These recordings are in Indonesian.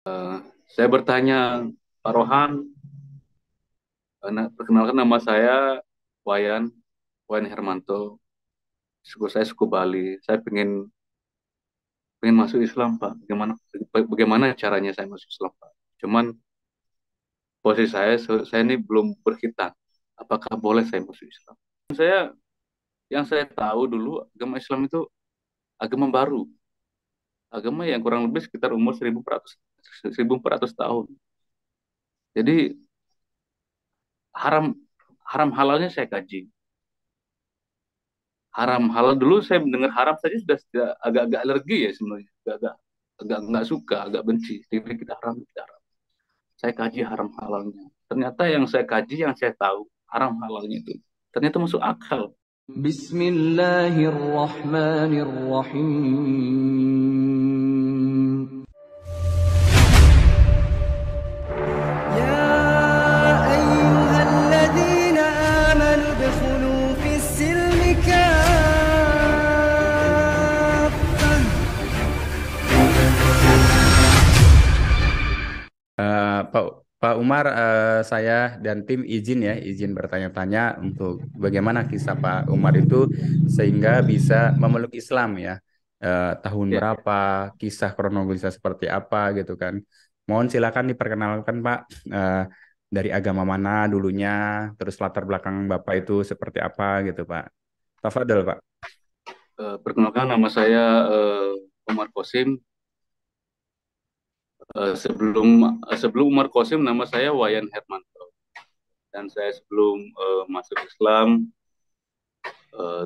Eh, saya bertanya, Pak Rohan, perkenalkan nama saya Wayan, Wayan Hermanto. Suku saya suku Bali. Saya pengen masuk Islam, Pak. Bagaimana caranya saya masuk Islam, Pak? Cuman posisi saya ini belum berkitat. Apakah boleh saya masuk Islam? Yang saya tahu dulu agama Islam itu agama baru, agama yang kurang lebih sekitar umur 1400 tahun. Jadi haram haram halalnya saya kaji. Haram halal dulu saya mendengar haram saja sudah agak-agak alergi ya sebenarnya, agak agak nggak suka, agak benci. Jadi kita haram. Saya kaji haram halalnya, ternyata yang saya kaji, yang saya tahu haram halalnya itu ternyata masuk akal. Bismillahirrahmanirrahim. يا أيها الذين آمنوا ادخلوا في السلم كافة. Pak Pak Umar, saya dan tim izin bertanya-tanya untuk bagaimana kisah Pak Umar itu sehingga bisa memeluk Islam ya. Tahun Ya, berapa, kisah kronologisnya seperti apa gitu kan. Mohon silakan diperkenalkan Pak, eh, dari agama mana dulunya, terus latar belakang Bapak itu seperti apa gitu Pak. Tafadhol Pak. perkenalkan nama saya Umar Kosim. Sebelum Umar Kosim nama saya Wayan Hermanto, dan saya sebelum masuk Islam,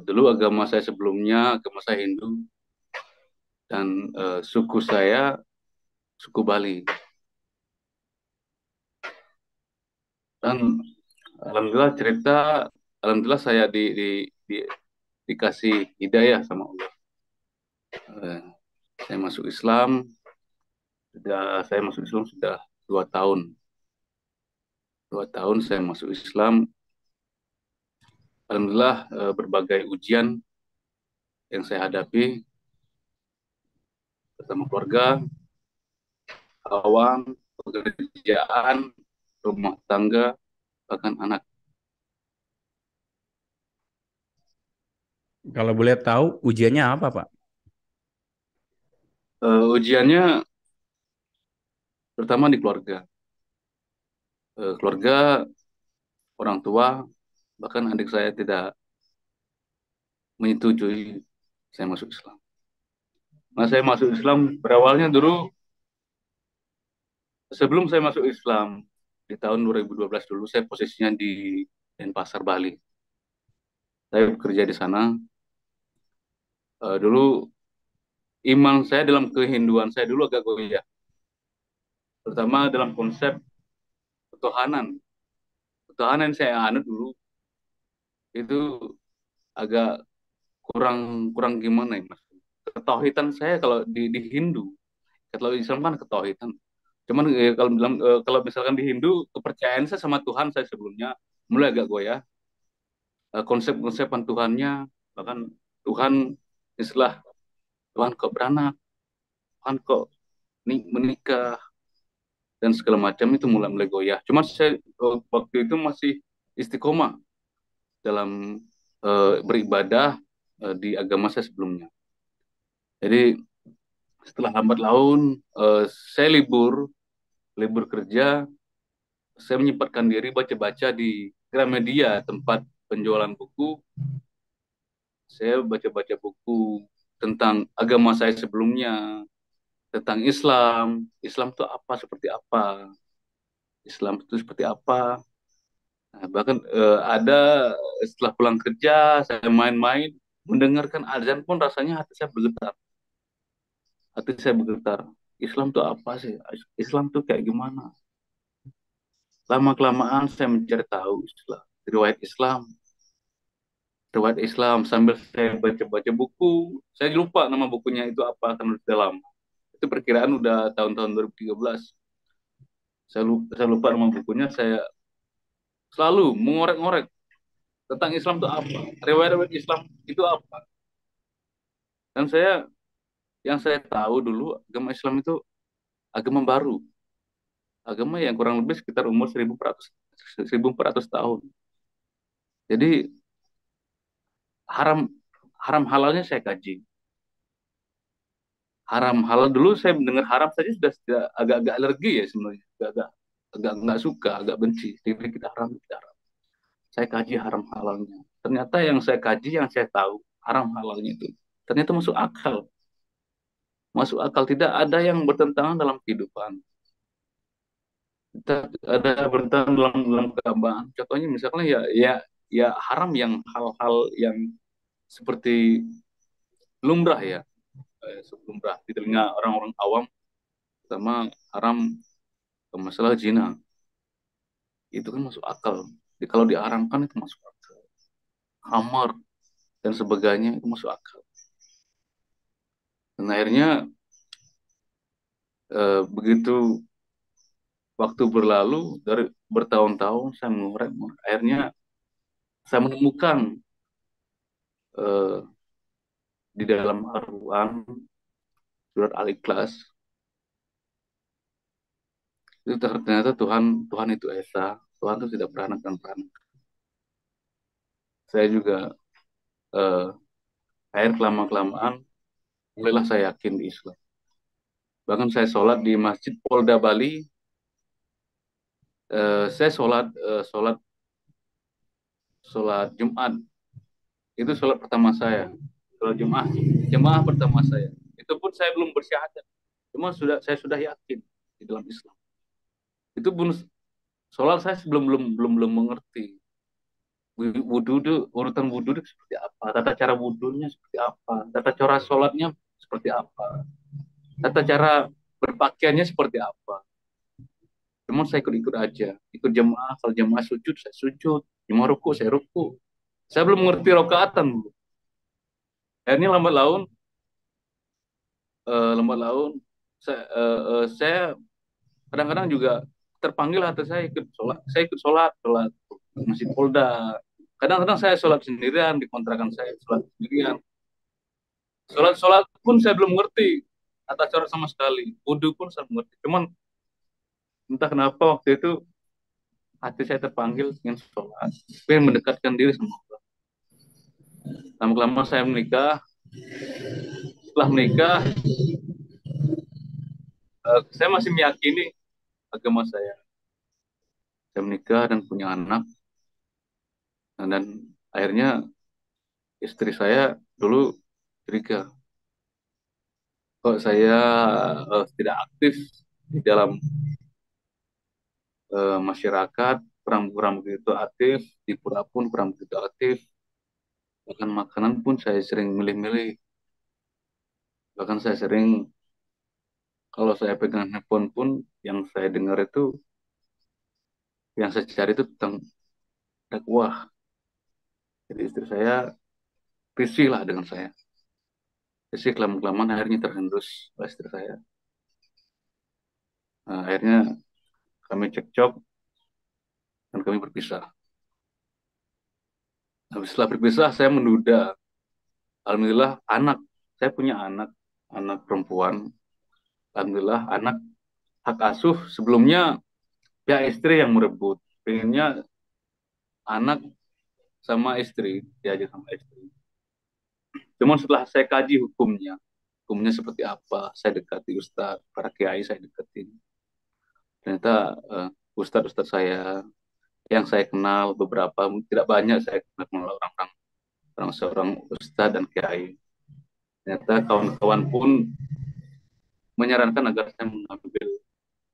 dulu agama saya sebelumnya agama saya Hindu, dan suku saya suku Bali. Dan alhamdulillah alhamdulillah saya di, dikasih hidayah sama Allah. Eh, saya masuk Islam, saya masuk Islam sudah 2 tahun. 2 tahun saya masuk Islam. Alhamdulillah, berbagai ujian yang saya hadapi, pertama keluarga, kawan, pekerjaan, rumah tangga, bahkan anak. Kalau boleh tahu ujiannya apa Pak? Ujiannya pertama di keluarga. Keluarga, orang tua, bahkan adik saya tidak menyetujui saya masuk Islam. Nah, saya masuk Islam berawalnya dulu, sebelum saya masuk Islam di tahun 2012 dulu, saya posisinya di Denpasar, Bali. Saya bekerja di sana. Dulu iman saya dalam kehinduan saya dulu agak goyah, terutama dalam konsep ketuhanan. Ketuhanan yang saya anut dulu itu agak kurang kurang gimana ya, Mas? Ketauhidan saya kalau di Hindu, kalau Islam kan ketauhidan. Cuman kalau misalkan di Hindu, kepercayaan saya sama Tuhan saya sebelumnya mulai agak goyah. Konsep-konsepan Tuhannya, bahkan Tuhan istilah Tuhan kok beranak, Tuhan kok menikah, dan segala macam itu mulai mulai goyah. Cuma saya waktu itu masih istiqomah dalam beribadah di agama saya sebelumnya. Jadi setelah lambat laun, saya libur kerja, saya menyempatkan diri baca-baca di Gramedia, tempat penjualan buku. Saya baca-baca buku tentang agama saya sebelumnya, tentang Islam. Islam itu apa, seperti apa? Islam itu seperti apa? Nah, bahkan ada setelah pulang kerja, saya main-main, mendengarkan azan pun rasanya hati saya bergetar. Hati saya bergetar. Islam itu apa sih? Islam itu kayak gimana? Lama-kelamaan saya mencari tahu Islam, riwayat Islam, riwayat Islam, sambil saya baca-baca buku. Saya lupa nama bukunya itu apa, karena sudah lama. Itu perkiraan udah tahun-tahun 2013. Saya lupa nama bukunya. Saya selalu mengorek-ngorek tentang Islam itu apa, riwayat Islam itu apa. Dan yang saya tahu dulu agama Islam itu agama baru, agama yang kurang lebih sekitar umur 1400 tahun. Jadi haram haram halalnya saya kaji. Haram halal dulu saya mendengar haram saja sudah agak-agak alergi ya sebenarnya, agak nggak suka, agak benci. Jadi kita haram, kita haram. Saya kaji haram halalnya. Ternyata yang saya kaji, yang saya tahu haram halalnya itu ternyata masuk akal. Masuk akal, tidak ada yang bertentangan dalam kehidupan. Tidak ada bertentangan dalam keagamaan. Contohnya misalnya ya haram yang hal-hal yang seperti lumrah ya, lumrah di telinga orang-orang awam, sama haram masalah zina. Itu kan masuk akal. Jadi kalau diharamkan itu masuk akal. Khamar dan sebagainya itu masuk akal. Dan akhirnya begitu waktu berlalu dari bertahun-tahun saya mengorek, akhirnya saya menemukan eh, di dalam Al-Quran surat Al-Ikhlas itu ternyata Tuhan Tuhan itu esa, Tuhan itu tidak beranak dan beranak. Saya juga eh, akhir kelamaan mulailah saya yakin di Islam. Bahkan saya sholat di Masjid Polda Bali, saya sholat Jumat, itu sholat pertama saya, sholat Jumat jemaah pertama saya. Itu pun saya belum bersyahadat, cuma saya sudah yakin di dalam Islam. Itu pun sholat saya belum mengerti wudhu itu, urutan wudhu itu seperti apa, tata cara wudhunya seperti apa, tata cara sholatnya seperti apa, tata cara berpakaiannya seperti apa. Cuma saya ikut-ikut aja, ikut jemaah. Kalau jemaah sujud saya sujud, jemaah ruku saya ruku. Saya belum mengerti rokaatan dulu. Akhirnya lambat laun saya kadang-kadang juga terpanggil hati saya ikut sholat. Saya ikut sholat Masjid Polda. Kadang-kadang saya sholat sendirian di kontrakan saya, sholat sendirian. Sholat pun saya belum mengerti tata cara sama sekali. Wudhu pun saya mengerti. Cuman entah kenapa waktu itu hati saya terpanggil ingin sholat, ingin mendekatkan diri sama Allah. Lama-lama saya menikah. Setelah menikah, saya masih meyakini agama saya. Saya menikah dan punya anak, dan akhirnya istri saya dulu curiga, kok saya tidak aktif di dalam masyarakat, kurang begitu aktif, di pura pun kurang begitu aktif, bahkan makanan pun saya sering milih-milih, bahkan saya sering kalau saya pegang handphone pun yang saya dengar itu, yang saya cari itu tentang dakwah. Jadi istri saya risih lah dengan saya. Risih kelamaan akhirnya terhendus oleh istri saya. Nah, akhirnya kami cekcok dan kami berpisah. Habis setelah berpisah saya menduda. Alhamdulillah saya punya anak perempuan. Alhamdulillah anak hak asuh sebelumnya pihak istri yang merebut. Pengennya anak sama istri, diajak sama istri. Cuman setelah saya kaji hukumnya seperti apa, saya dekati ustadz, para kiai saya deketin. Ternyata ustadz saya yang saya kenal beberapa, tidak banyak saya kenal orang seorang ustadz dan kiai. Ternyata kawan-kawan pun menyarankan agar saya mengambil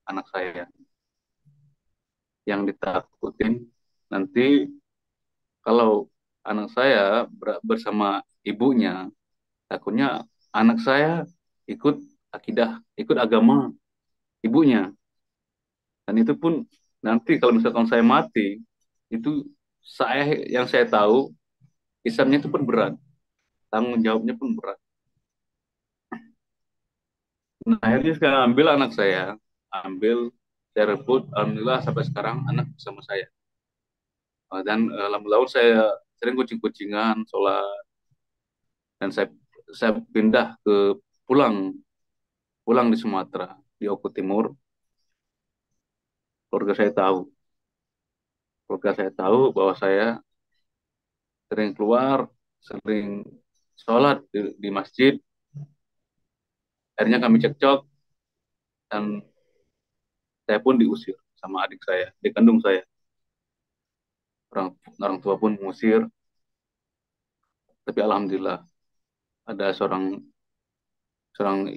anak saya. Yang ditakutin nanti kalau anak saya bersama ibunya, takutnya anak saya ikut ikut agama ibunya. Dan itu pun nanti kalau misalkan saya mati, itu yang saya tahu, hisabnya itu pun berat. Tanggung jawabnya pun berat. Nah, akhirnya sekarang ambil anak saya rebut, alhamdulillah sampai sekarang anak bersama saya. Dan lama-lama saya sering kucing-kucingan, sholat, dan saya pindah pulang di Sumatera. di Oku Timur. Keluarga saya tahu. Keluarga saya tahu bahwa saya sering keluar, sering sholat di masjid. Akhirnya kami cekcok dan saya pun diusir sama adik saya, adik kandung saya. Orang orang tua pun mengusir, tapi alhamdulillah ada seorang seorang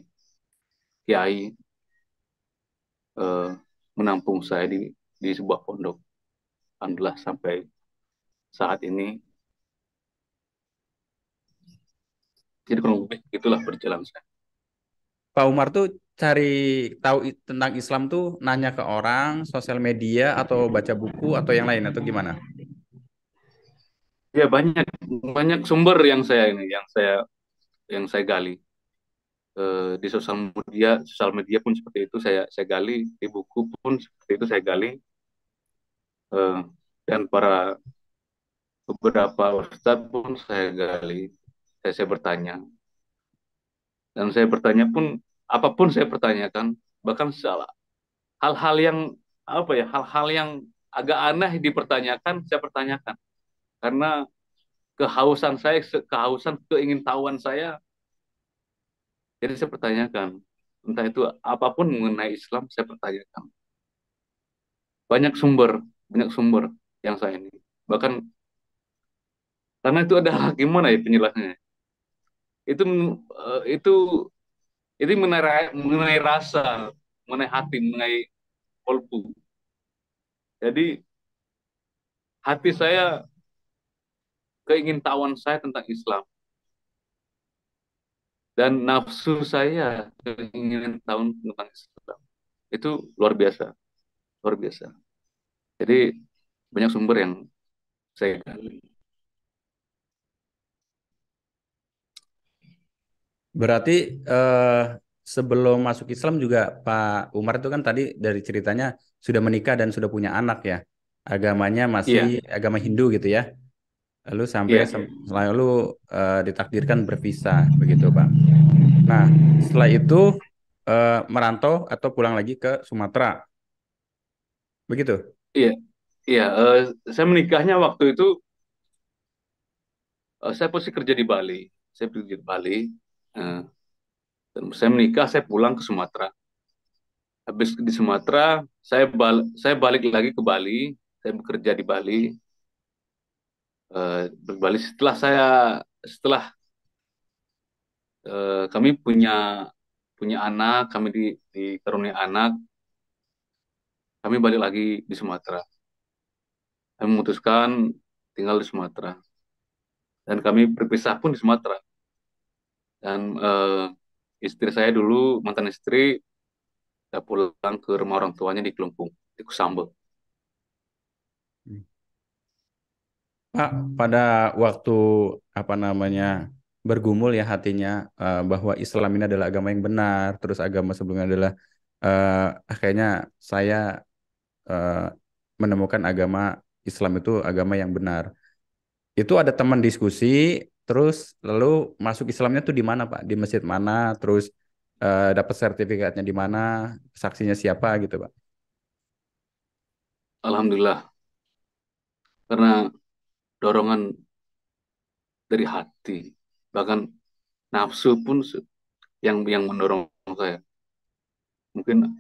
kiai eh, menampung saya di sebuah pondok. Alhamdulillah sampai saat ini. Jadi kurang lebih itulah perjalanan saya. Pak Umar tuh cari tahu tentang Islam tuh nanya ke orang, sosial media atau baca buku atau yang lain atau gimana? Ya banyak banyak sumber yang saya gali. Di sosial media pun seperti itu saya gali, di buku pun seperti itu saya gali. Eh, dan beberapa ustadz pun saya gali, saya bertanya, dan saya bertanya pun apapun saya pertanyakan, bahkan salah hal-hal yang apa ya, hal-hal yang agak aneh dipertanyakan, saya pertanyakan karena kehausan keingintahuan saya, jadi saya pertanyakan, entah itu apapun mengenai Islam saya pertanyakan. Banyak sumber, banyak sumber yang saya ini. Bahkan karena itu adalah gimana ya penjelasannya? Itu itu mengenai rasa, mengenai hati, mengenai kolbu. Jadi hati saya, keingintahuan saya tentang Islam dan nafsu saya keingintahuan tentang Islam itu luar biasa, luar biasa. Jadi banyak sumber yang saya gali. Berarti eh, sebelum masuk Islam juga Pak Umar itu kan tadi dari ceritanya sudah menikah dan sudah punya anak ya. Agamanya masih Iya, agama Hindu gitu ya. Lalu sampai iya. lalu ditakdirkan berpisah begitu Pak. Nah, setelah itu merantau atau pulang lagi ke Sumatera. Begitu. Iya, iya. Saya menikahnya waktu itu, saya posisi kerja di Bali. Saya kerja di Bali. eh, dan saya menikah, saya pulang ke Sumatera. Habis di Sumatera, saya balik lagi ke Bali. Saya bekerja di Bali. Di Bali setelah kami punya punya anak, kami dikaruniai anak, kami balik lagi di Sumatera. Kami memutuskan tinggal di Sumatera. Dan kami berpisah pun di Sumatera. Dan istri saya dulu, mantan istri, udah pulang ke rumah orang tuanya di Kelungkung, di Kusambel. Pak, pada waktu apa namanya bergumul ya hatinya bahwa Islam ini adalah agama yang benar, terus agama sebelumnya adalah kayaknya saya eh, menemukan agama Islam itu agama yang benar. Itu ada teman diskusi, terus lalu masuk Islamnya tuh di mana Pak? Di masjid mana? Terus dapat sertifikatnya di mana? Saksinya siapa gitu Pak? Alhamdulillah, karena dorongan dari hati, bahkan nafsu pun yang mendorong saya. Mungkin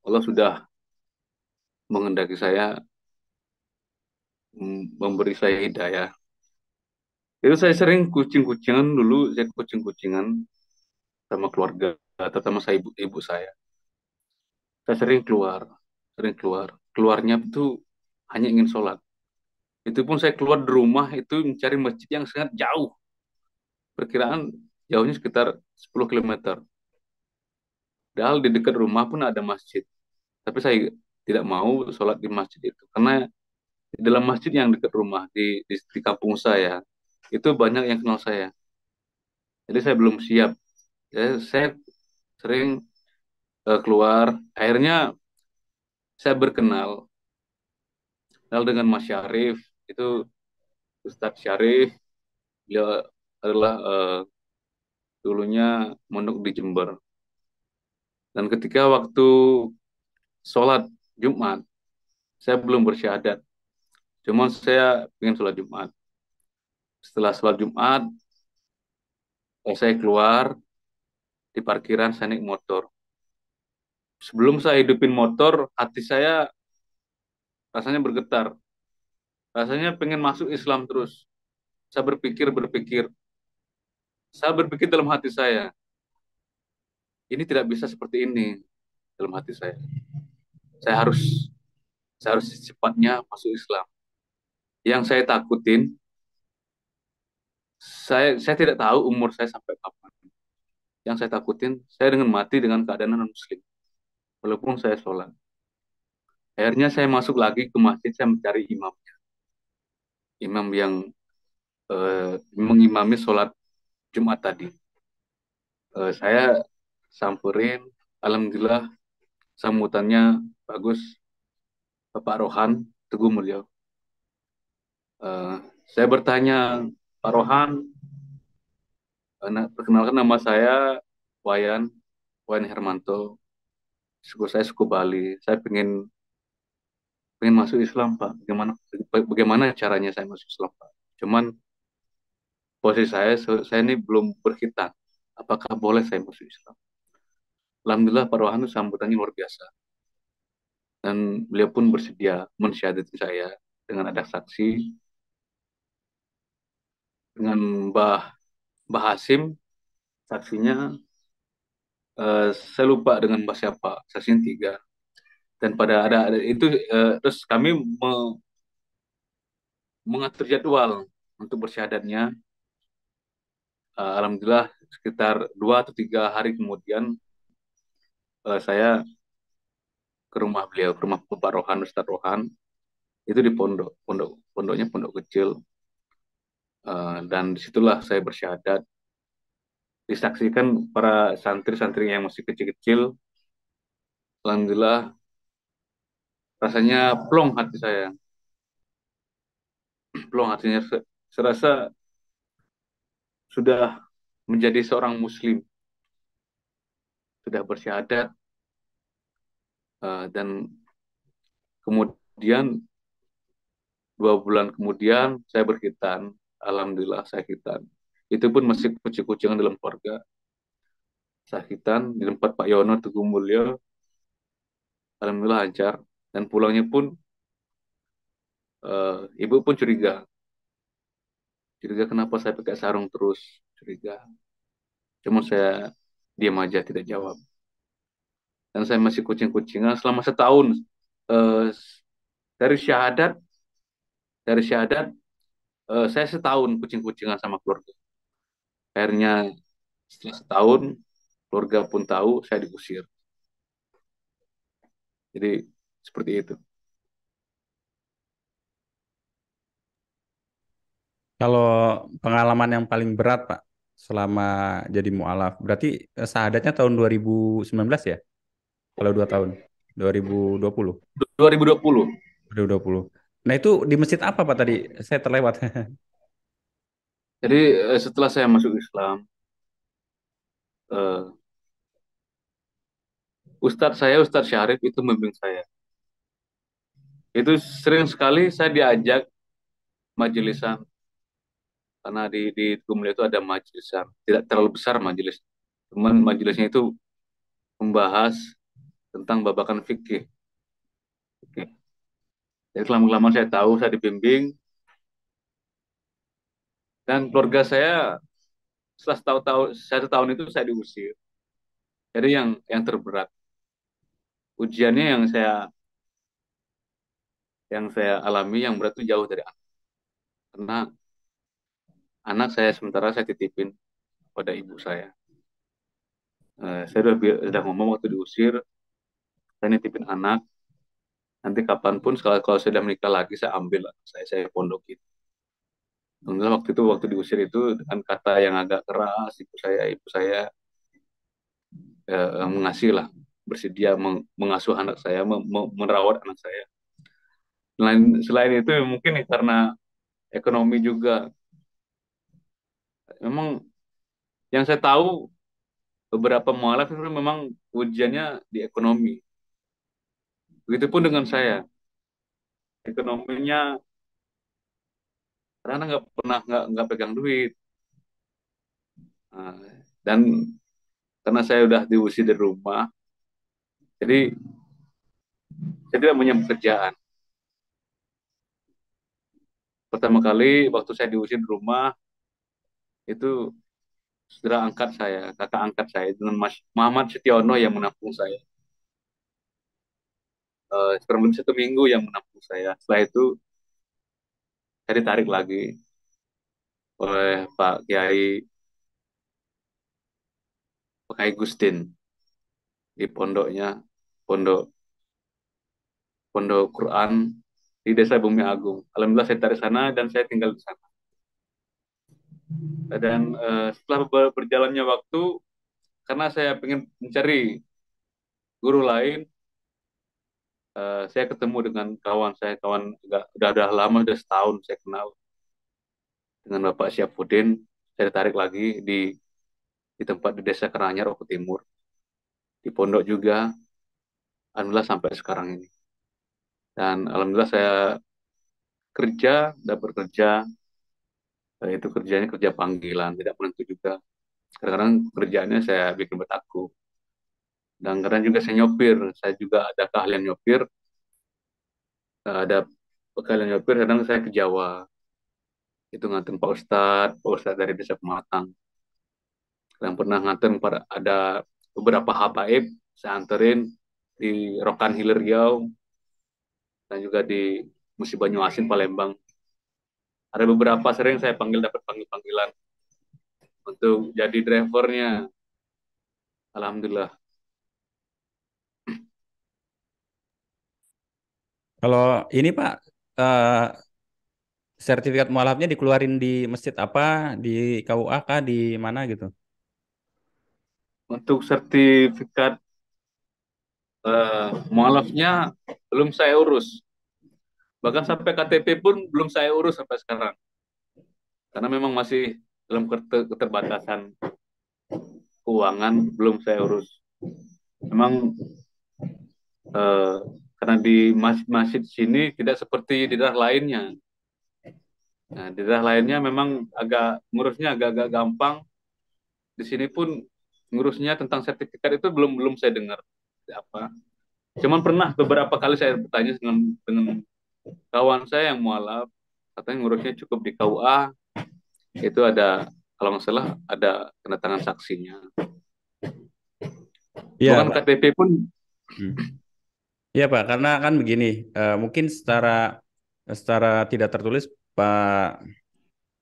Allah sudah mengendaki saya, memberi saya hidayah. Itu saya sering kucing-kucingan dulu, saya kucing-kucingan sama keluarga, terutama saya ibu saya. Saya sering keluar, sering keluar. Keluarnya itu hanya ingin sholat. Itu pun saya keluar di rumah itu mencari masjid yang sangat jauh. Perkiraan jauhnya sekitar 10 km. Padahal di dekat rumah pun ada masjid. Tapi saya tidak mau sholat di masjid itu. Karena di dalam masjid yang dekat rumah, di kampung saya, itu banyak yang kenal saya. Jadi saya belum siap. Saya sering keluar. Akhirnya saya kenal dengan Mas Syarif. Itu Ustadz Syarif. Beliau adalah dulunya mondok di Jember. Dan ketika waktu sholat Jumat, saya belum bersyahadat. Cuma saya ingin sholat Jumat. Setelah sholat Jumat, saya keluar di parkiran, saya naik motor. Sebelum saya hidupin motor, hati saya rasanya bergetar. Rasanya pengen masuk Islam terus. Saya berpikir. Saya berpikir dalam hati saya, ini tidak bisa seperti ini dalam hati saya. Saya harus saya harus secepatnya masuk Islam. Yang saya takutin, saya tidak tahu umur saya sampai kapan. Yang saya takutin, saya dengan mati dengan keadaan non muslim. Walaupun saya sholat. Akhirnya saya masuk lagi ke masjid, saya mencari imam. Imam yang mengimami sholat Jumat tadi. Saya samperin, alhamdulillah sambutannya bagus, Bapak Rohan Teguh Mulyo. Eh, saya bertanya, Pak Rohan, perkenalkan nama saya Wayan, Wayan Hermanto. Suku saya suku Bali. Saya pengen masuk Islam, Pak. Bagaimana caranya saya masuk Islam, Pak? Cuman posisi saya ini belum berkhitan. Apakah boleh saya masuk Islam? Alhamdulillah Pak Rohan itu sambutannya luar biasa. Dan beliau pun bersedia mensyahadati saya dengan ada saksi, dengan Mbah Hasim, saksinya saya lupa dengan Mbah siapa, saksinya tiga. Dan pada ada itu terus kami mengatur jadwal untuk bersyahadatnya. Alhamdulillah sekitar 2 atau 3 hari kemudian saya ke rumah beliau, ke rumah Bapak Rohan, Ustadz Rohan, itu di pondoknya pondok kecil. Dan disitulah saya bersyahadat, disaksikan para santri-santri yang masih kecil-kecil. Alhamdulillah rasanya plong hati saya, plong hatinya, serasa sudah menjadi seorang muslim, sudah bersyahadat. Dan kemudian 2 bulan kemudian saya berkhitan, alhamdulillah saya khitan. Itu pun masih kucing-kucingan dalam keluarga. Saya khitan di tempat Pak Yono Teguh Mulyo, alhamdulillah lancar. Dan pulangnya pun ibu pun curiga kenapa saya pakai sarung terus, curiga. Cuma saya diam aja, tidak jawab. Dan saya masih kucing-kucingan selama setahun. Eh, dari syahadat, dari syahadat, saya setahun kucing-kucingan sama keluarga. Akhirnya setelah setahun, keluarga pun tahu saya diusir. Jadi seperti itu. Kalau pengalaman yang paling berat, Pak, selama jadi mualaf, berarti syahadatnya tahun 2019 ya? Kalau 2 tahun, 2020, 2020. 2020. Nah itu di masjid apa Pak tadi? Saya terlewat. Jadi setelah saya masuk Islam, eh, Ustadz Syarif itu membimbing saya. Itu sering sekali saya diajak majelisan, karena di Gumul itu ada majelisan, tidak terlalu besar majelis, cuman majelisnya itu membahas tentang babakan fikih. Oke. Jadi lama-lama saya tahu, saya dibimbing, dan keluarga saya setelah satu tahun itu saya diusir. Jadi yang terberat, ujiannya yang saya alami yang berat itu jauh dari anak. Karena anak saya sementara saya titipin pada ibu saya. Saya udah ngomong waktu diusir, saya nitipin anak. Nanti kapanpun kalau saya sudah menikah lagi, saya ambil anak saya pondokin. Alhamdulillah waktu diusir itu dengan kata yang agak keras, ibu saya mengasih lah, bersedia mengasuh anak saya, merawat anak saya. Selain itu mungkin karena ekonomi juga. Memang yang saya tahu beberapa mualaf itu memang ujiannya di ekonomi. Begitupun dengan saya, ekonominya karena nggak pegang duit. Nah, dan karena saya udah diusir dari rumah, jadi saya tidak punya pekerjaan. Pertama kali waktu saya diusir di rumah, itu saudara angkat saya, kakak angkat saya dengan Mas Muhammad Setiono yang menampung saya. Kurang lebih 1 minggu yang menampung saya. Setelah itu saya ditarik lagi oleh Pak Kiai Pak Kiai Gustin di pondok pondok Quran di Desa Bumi Agung. Alhamdulillah saya tarik sana dan saya tinggal di sana. Dan setelah berjalannya waktu, karena saya ingin mencari guru lain, saya ketemu dengan kawan saya, kawan udah lama, udah setahun saya kenal dengan Bapak Syafuddin. Saya ditarik lagi di tempat di Desa Karanganyar, Oku Timur, di pondok juga. Alhamdulillah sampai sekarang ini. Dan alhamdulillah saya udah bekerja, itu kerjanya kerja panggilan, tidak menentu juga. Kadang-kadang kerjaannya saya bikin buat aku. Dan kadang juga saya nyopir, saya juga ada keahlian nyopir, ada keahlian nyopir, kadang saya ke Jawa, itu nganterin Pak Ustadz dari Desa Pematang. Yang pernah nganterin ada beberapa habaib, saya anterin di Rokan Hilir Riau, dan juga di Musi Banyuasin, Palembang. Ada beberapa sering saya dapat panggilan untuk jadi drivernya. Alhamdulillah. Kalau ini Pak, eh, sertifikat mualafnya dikeluarin di masjid apa, di KUA kah, di mana gitu? Untuk sertifikat mualafnya belum saya urus. Bahkan sampai KTP pun belum saya urus sampai sekarang. Karena memang masih dalam keterbatasan keuangan, belum saya urus. Memang eh, karena di masjid sini tidak seperti di daerah lainnya. Nah, di daerah lainnya memang ngurusnya agak-agak gampang. Di sini pun ngurusnya tentang sertifikat itu belum belum saya dengar apa. Cuman pernah beberapa kali saya bertanya dengan kawan saya yang mualaf, katanya ngurusnya cukup di KUA, itu ada, kalau nggak salah ada tanda tangan saksinya. Iya Bahkan Pak. KTP pun. Hmm. Iya Pak, karena kan begini, mungkin secara secara tidak tertulis Pak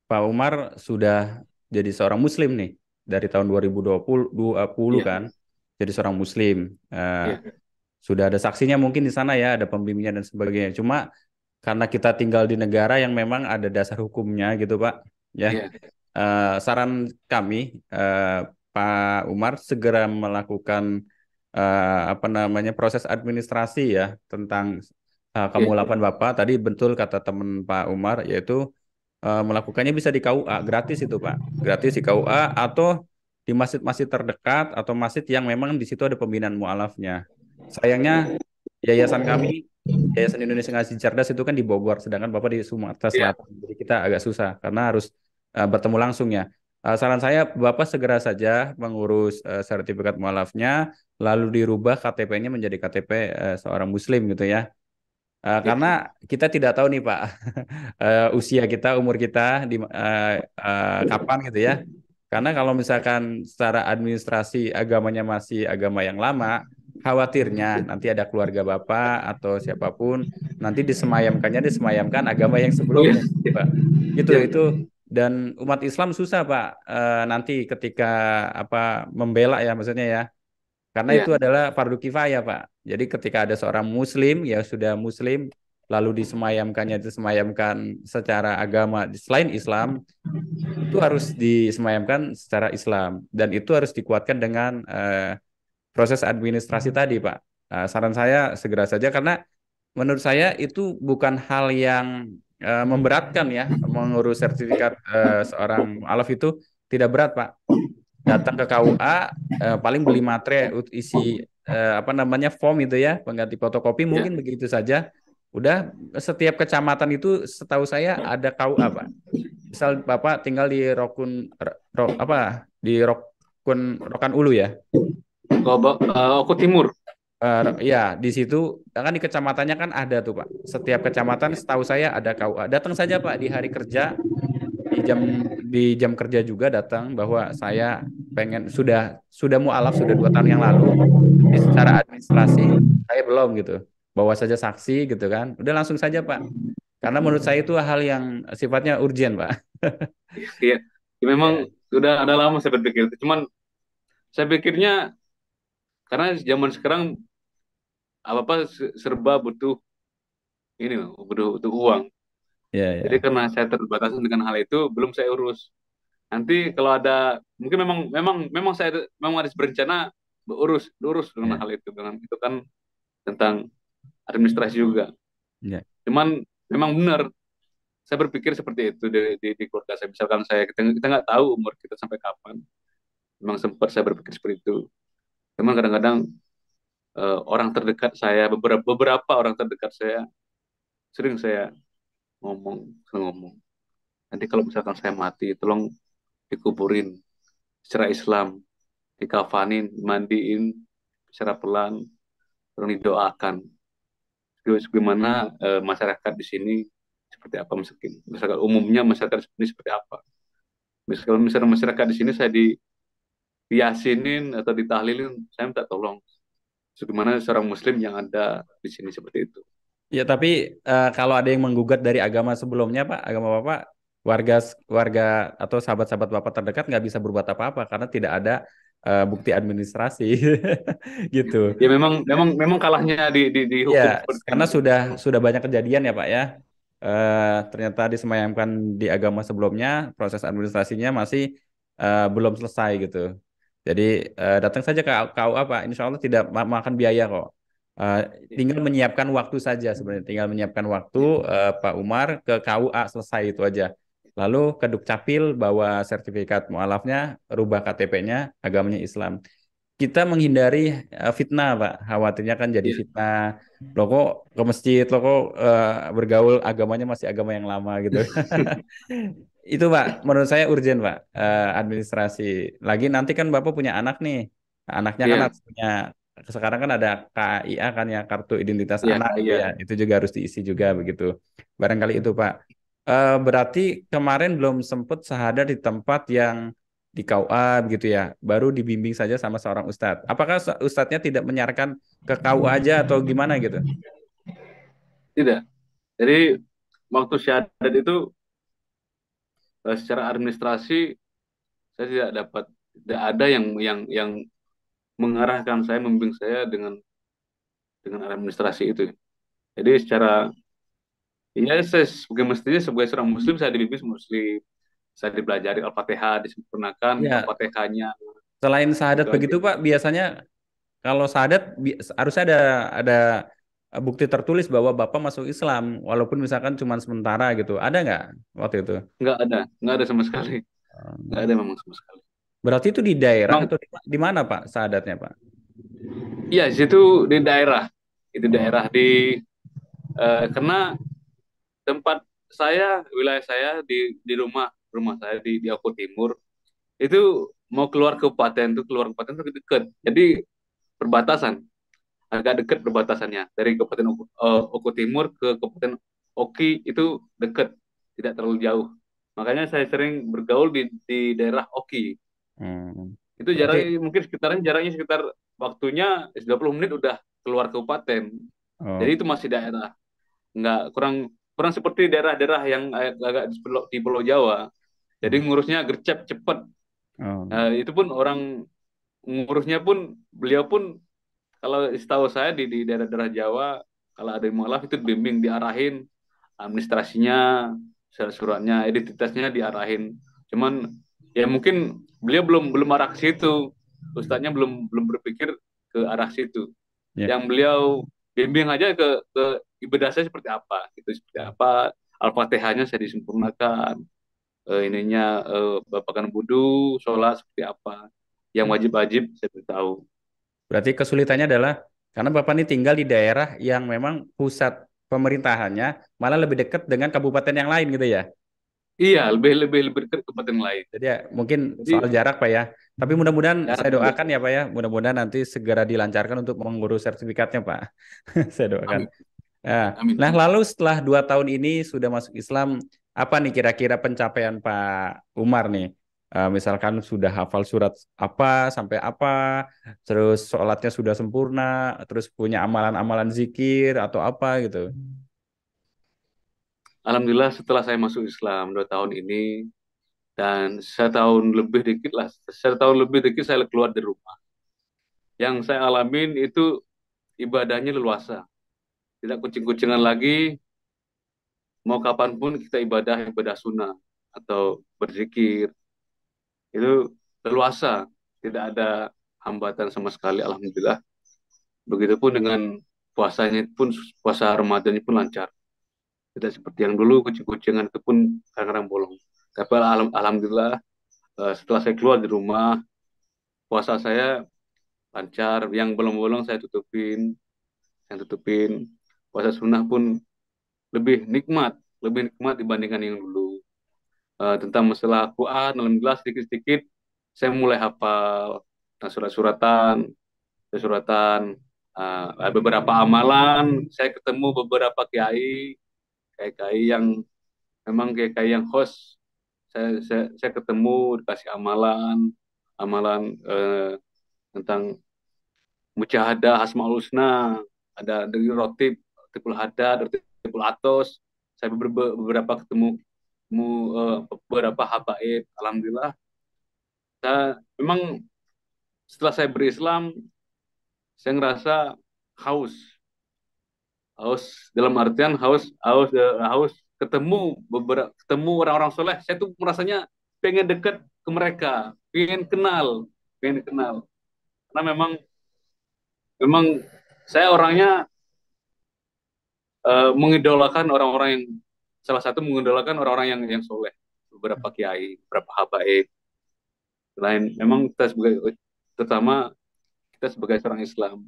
Pak Umar sudah jadi seorang Muslim nih dari tahun 2020 Iya, kan, jadi seorang Muslim. Eh, iya, sudah ada saksinya mungkin di sana ya, ada pembimbingan dan sebagainya. Cuma karena kita tinggal di negara yang memang ada dasar hukumnya gitu Pak, ya. iya, Saran kami, Pak Umar segera melakukan apa namanya proses administrasi ya tentang iya, kamulapan Bapak. Tadi betul kata teman Pak Umar, yaitu melakukannya bisa di KUA, gratis itu Pak, gratis di KUA atau di masjid-masjid terdekat atau masjid yang memang di situ ada pembinaan mualafnya. Sayangnya yayasan kami, Yayasan Indonesia Ngaji Cerdas itu kan di Bogor, sedangkan Bapak di Sumatera iya. Selatan. Jadi kita agak susah karena harus bertemu langsung ya. Saran saya Bapak segera saja mengurus sertifikat mualafnya, lalu dirubah KTP-nya menjadi KTP seorang Muslim gitu ya. Iya. Karena kita tidak tahu nih Pak, usia kita, umur kita di kapan gitu ya. Karena kalau misalkan secara administrasi agamanya masih agama yang lama, khawatirnya nanti ada keluarga Bapak atau siapapun nanti disemayamkan agama yang Oh iya, sebelumnya, Pak. Gitu iya, itu dan umat Islam susah Pak, nanti ketika apa membela ya maksudnya ya. Karena iya, itu adalah fardu kifayah, Pak. Jadi ketika ada seorang muslim ya sudah muslim lalu disemayamkan secara agama selain Islam, itu harus disemayamkan secara Islam dan itu harus dikuatkan dengan proses administrasi tadi, Pak. Saran saya segera saja karena menurut saya itu bukan hal yang memberatkan ya, mengurus sertifikat seorang alaf itu tidak berat, Pak. datang ke KUA, paling beli materai, isi apa namanya, form itu ya, pengganti fotokopi, Ya. mungkin begitu saja. Udah, setiap kecamatan itu setahu saya ada KUA, Pak. Misal Bapak tinggal di apa, di Rokan Ulu ya. Oku Timur. Ya, di situ kan di kecamatannya kan ada tuh, Pak. Setiap kecamatan setahu saya ada KUA. Datang saja, Pak, di hari kerja, di jam kerja juga datang, bahwa saya pengen, sudah mualaf sudah 2 tahun yang lalu, tapi secara administrasi saya belum gitu. Bawa saja saksi gitu kan. Udah langsung saja, Pak. Karena menurut saya itu hal yang sifatnya urgent, Pak. Iya, ya, memang Ya, udah ada lama saya berpikir itu. Cuman saya pikirnya karena zaman sekarang apa-apa serba butuh ini loh, butuh uang. ya, Jadi ya. karena saya terbatas dengan hal itu, belum saya urus. Nanti kalau ada mungkin memang saya memang ada berencana urus dengan Ya, hal itu, dengan itu kan tentang administrasi juga. ya. Cuman memang benar saya berpikir seperti itu di keluarga saya. Misalkan kita nggak tahu umur kita sampai kapan. Memang sempat saya berpikir seperti itu. Cuman kadang-kadang orang terdekat saya, beberapa orang terdekat saya, sering saya ngomong. Nanti kalau misalkan saya mati, tolong dikuburin secara Islam, dikafanin, mandiin secara pelan, tolong didoakan. Terus gimana masyarakat di sini seperti apa, misalkan umumnya masyarakat di sini seperti apa. Misalkan masyarakat di sini saya diyasinin atau ditahlilin, saya minta tolong. Sebagaimana seorang Muslim yang ada di sini seperti itu. Ya, tapi kalau ada yang menggugat dari agama sebelumnya, Pak, agama Bapak, warga warga atau sahabat-sahabat Bapak terdekat nggak bisa berbuat apa-apa karena tidak ada bukti administrasi, gitu. Ya memang kalahnya di Ya, hukum seperti karena itu. sudah banyak kejadian ya, Pak ya. Ternyata disemayamkan di agama sebelumnya, proses administrasinya masih belum selesai gitu. Jadi datang saja ke KUA, Pak. Insya Allah tidak makan biaya kok. Eh, Tinggal menyiapkan waktu saja sebenarnya. Tinggal menyiapkan waktu, Pak Umar, ke KUA, selesai itu aja. Lalu ke Dukcapil bawa sertifikat mualafnya, rubah KTP-nya agamanya Islam. Kita menghindari fitnah, Pak. Khawatirnya kan jadi Ya. fitnah. Lo kok ke masjid, lo kok bergaul agamanya masih agama yang lama gitu. Itu, Pak, menurut saya urgent, Pak. Administrasi. Lagi nanti kan Bapak punya anak nih. Anaknya kan Iya, harus punya, sekarang kan ada KIA kan ya, kartu identitas iya, anak Kak, gitu iya. ya. Itu juga harus diisi juga begitu. Barangkali itu, Pak. Berarti kemarin belum sempat syahadat di tempat yang di KUA begitu ya. Baru dibimbing saja sama seorang ustadz. Apakah ustadznya tidak menyarankan ke KUA aja atau gimana gitu? Tidak. Jadi waktu syahadat itu secara administrasi saya tidak ada yang mengarahkan saya, membimbing saya dengan administrasi itu. Jadi secara ya saya sebagai mestinya sebagai seorang muslim saya dibimbing muslim, saya dipelajari Al-Fatihah, disempurnakan Ya, Al-Fatihahnya selain syahadat itu aja. begitu, Pak, biasanya kalau syahadat harusnya ada bukti tertulis bahwa Bapak masuk Islam, walaupun misalkan cuma sementara gitu. Ada nggak waktu itu? Nggak ada sama sekali, nggak ada memang sama sekali. Berarti itu di daerah Memang atau di mana, Pak, syahadatnya, Pak? iya situ di daerah, itu daerah karena tempat saya, wilayah saya di rumah saya di Oku Timur itu mau keluar kabupaten itu dekat. Jadi perbatasan, agak dekat perbatasannya dari Kabupaten Oku Timur ke Kabupaten Oki itu dekat, tidak terlalu jauh. Makanya saya sering bergaul di daerah Oki. Hmm. Itu Berarti jaraknya sekitar waktunya 20 menit udah keluar kabupaten. Jadi oh, itu masih daerah, nggak kurang kurang seperti daerah-daerah yang agak di Pulau Jawa. Jadi hmm. ngurusnya gercep cepet. Oh. Itu pun orang ngurusnya pun beliau pun kalau setahu saya di daerah-daerah Jawa kalau ada yang mualaf itu dibimbing, diarahin administrasinya, surat-suratnya, identitasnya diarahin. Cuman ya mungkin beliau belum belum arah ke situ, ustadznya belum belum berpikir ke arah situ. Ya. Yang beliau bimbing aja ke ibadah saya seperti apa, itu seperti apa, Al-Fatihahnya saya disempurnakan, ininya bapakan wudu, sholat seperti apa. yang wajib-wajib saya beritahu. Berarti kesulitannya adalah karena Bapak ini tinggal di daerah yang memang pusat pemerintahannya malah lebih dekat dengan kabupaten yang lain gitu ya. Iya, lebih dekat ke tempat yang lain. Jadi ya mungkin Jadi soal jarak Pak ya. Tapi mudah-mudahan jarak saya juga. doakan ya Pak ya. Mudah-mudahan nanti segera dilancarkan untuk mengurus sertifikatnya Pak. Saya doakan. Amin, Nah, amin, nah amin. lalu setelah 2 tahun ini sudah masuk Islam, apa nih kira-kira pencapaian Pak Umar nih? Misalkan sudah hafal surat apa sampai apa, terus sholatnya sudah sempurna, terus punya amalan-amalan zikir atau apa gitu. Alhamdulillah setelah saya masuk Islam 2 tahun ini dan 1 tahun lebih dikit lah, 1 tahun lebih dikit saya keluar dari rumah. Yang saya alamin itu ibadahnya leluasa, tidak kucing-kucingan lagi. Mau kapanpun kita ibadah ibadah sunnah atau berzikir itu leluasa, tidak ada hambatan sama sekali. Alhamdulillah. Begitupun dengan puasanya pun, puasa Ramadan pun lancar. Tidak seperti yang dulu kucing-kucingan itu pun kadang-kadang bolong. Tapi alhamdulillah setelah saya keluar di rumah, puasa saya lancar. Yang belum bolong saya tutupin. Puasa sunnah pun lebih nikmat dibandingkan yang dulu. Tentang masalah Quran, alhamdulillah sedikit-sedikit saya mulai hafal. Nah, suratan, beberapa amalan. Saya ketemu beberapa kiai yang memang kiai yang host. Saya ketemu dikasih amalan tentang mujahadah asmaul husna, ada dari rotibul hadad, rotibul atos. Saya beberapa ketemu beberapa habaib. Alhamdulillah. Saya memang setelah saya berislam, saya ngerasa haus, haus dalam artian haus ketemu orang-orang soleh. Saya tuh merasanya pengen deket ke mereka, pengen kenal. Karena memang saya orangnya mengidolakan orang-orang yang salah satu mengidolakan orang-orang yang soleh, beberapa kiai, beberapa habaib. Lain memang kita sebagai terutama kita sebagai seorang Islam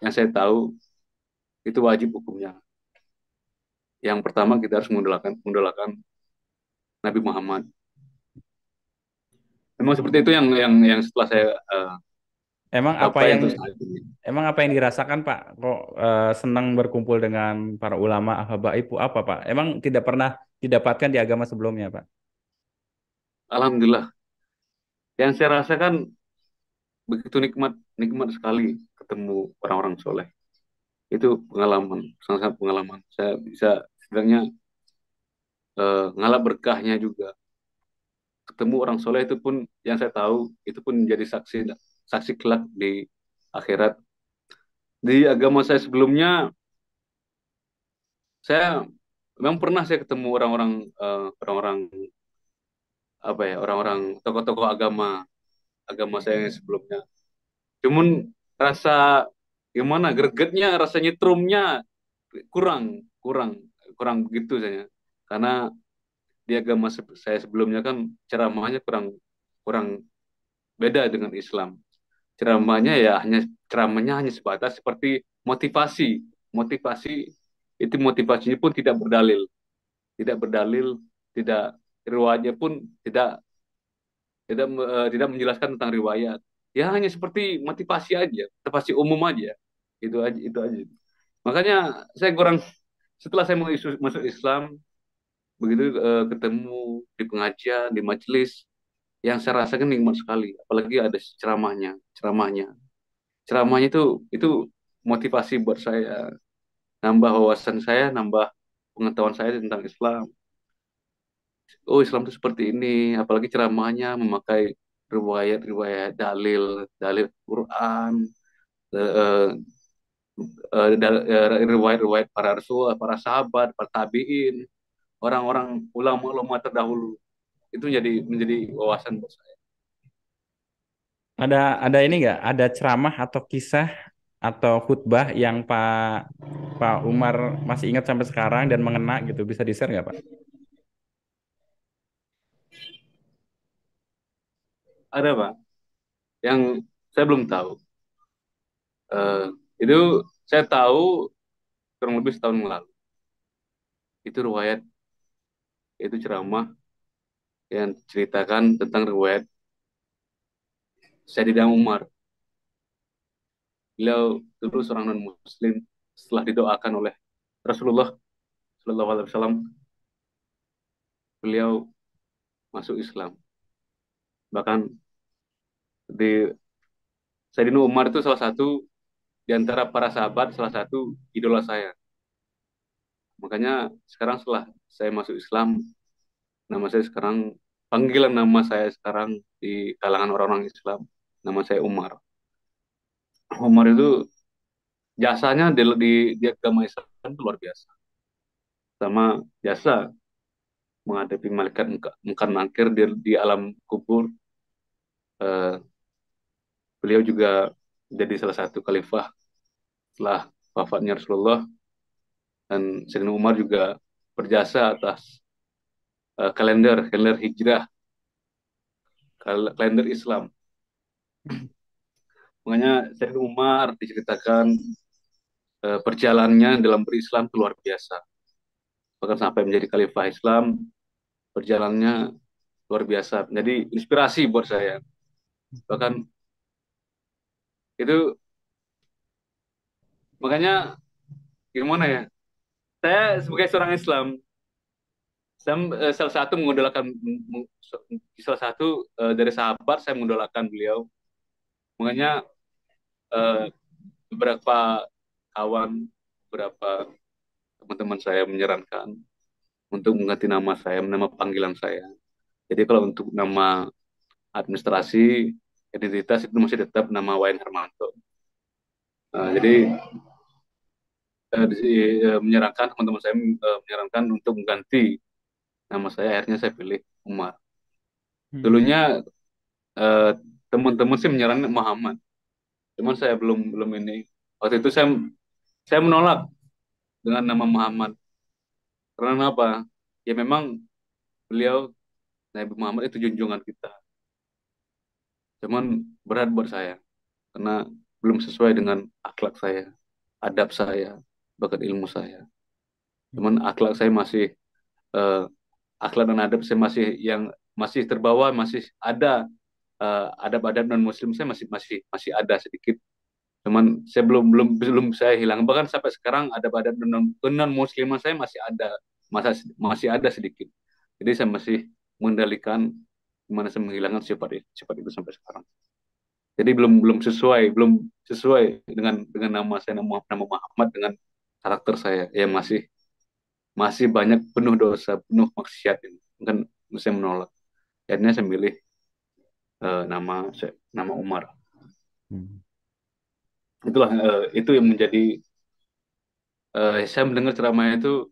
yang saya tahu itu wajib hukumnya. Yang pertama kita harus mengidolakan Nabi Muhammad. Memang seperti itu yang setelah saya Emang apa capai yang untuk saat ini. emang apa yang dirasakan Pak? Kok senang berkumpul dengan para ulama habaib apa Pak? Emang tidak pernah didapatkan di agama sebelumnya Pak? Alhamdulillah. Yang saya rasakan begitu nikmat, nikmat sekali ketemu orang-orang soleh. Itu pengalaman, sangat-sangat pengalaman. Saya bisa sebenarnya ngalap berkahnya juga. Ketemu orang soleh itu pun yang saya tahu itu pun menjadi saksi saksi kelak di akhirat. Di agama saya sebelumnya, saya memang pernah saya ketemu orang-orang apa ya, orang-orang tokoh-tokoh agama saya yang sebelumnya. Cuman rasa gimana gregetnya, rasa nyetrumnya kurang, kurang, kurang begitu saya. Karena di agama saya sebelumnya kan ceramahnya kurang kurang beda dengan Islam. Ceramahnya hanya sebatas seperti motivasi. Motivasi itu motivasinya pun tidak berdalil, tidak riwayatnya pun tidak menjelaskan tentang riwayat. Ya hanya seperti motivasi aja, motivasi umum aja. Itu aja. Makanya saya kurang setelah saya masuk Islam, begitu ketemu di pengajian, di majelis, yang saya rasakan nikmat sekali. Apalagi ada ceramahnya itu motivasi buat saya, nambah wawasan saya, nambah pengetahuan saya tentang Islam. Oh, Islam itu seperti ini. Apalagi ceramahnya memakai riwayat-riwayat, dalil Quran, eh, riwayat-riwayat para rasul, para sahabat, para tabiin, orang-orang ulama-ulama terdahulu. Itu menjadi wawasan buat saya. Ada ini nggak? Ada ceramah atau kisah atau khutbah yang Pak Pak Umar masih ingat sampai sekarang dan mengena gitu, bisa di-share nggak Pak? Ada, Pak. Yang saya belum tahu. Eh, itu saya tahu kurang lebih setahun yang lalu. Itu riwayat, itu ceramah yang ceritakan tentang riwayat Sayyidina Umar. Beliau dulu seorang non-Muslim, setelah didoakan oleh Rasulullah Shallallahu Alaihi Wasallam, beliau masuk Islam. Bahkan di Sayyidina Umar itu salah satu di antara para sahabat, salah satu idola saya. Makanya sekarang setelah saya masuk Islam, nama saya sekarang, panggilan nama saya sekarang di kalangan orang-orang Islam, nama saya Umar. Umar itu jasanya di agama Islam itu luar biasa. Sama jasa menghadapi malaikat mungkar nakir di alam kubur. Eh, Beliau juga jadi salah satu khalifah setelah wafatnya Rasulullah, dan Sayyidina Umar juga berjasa atas kalender hijrah, kalender Islam. Makanya Sayyidina Umar diceritakan perjalanannya dalam berislam itu luar biasa. Bahkan sampai menjadi khalifah Islam, perjalanannya luar biasa. Jadi inspirasi buat saya. Bahkan itu, makanya gimana ya? Saya sebagai seorang Islam, saya salah satu mengidolakan, salah satu dari sahabat saya mengidolakan beliau. Makanya eh, beberapa kawan, beberapa teman-teman saya menyarankan untuk mengganti nama saya, nama panggilan saya. Jadi kalau untuk nama administrasi, identitas itu masih tetap nama Wayan Hermanto. Jadi menyarankan teman-teman saya menyarankan untuk mengganti nama saya, akhirnya saya pilih Umar. Dulunya eh, teman-teman sih menyarankan Muhammad, cuman saya belum belum ini. Waktu itu saya menolak dengan nama Muhammad. Karena apa? Ya memang beliau, Nabi Muhammad itu junjungan kita. Cuman berat buat saya karena belum sesuai dengan akhlak saya, adab saya, bahkan ilmu saya. Cuman akhlak saya masih eh, akhlak dan adab saya masih yang masih terbawa, masih ada adab-adab non muslim saya masih masih masih ada sedikit. Cuman saya belum saya hilang. Bahkan sampai sekarang adab-adab non musliman saya masih ada, masih ada sedikit. Jadi saya masih mengendalikan gimana saya menghilangkan sifat itu sampai sekarang. Jadi belum sesuai dengan nama saya, nama Muhammad, dengan karakter saya yang masih masih banyak penuh dosa, penuh maksiat ini. Mungkin saya menolak. Akhirnya saya milih nama Umar. Itulah itu yang menjadi saya mendengar ceramah itu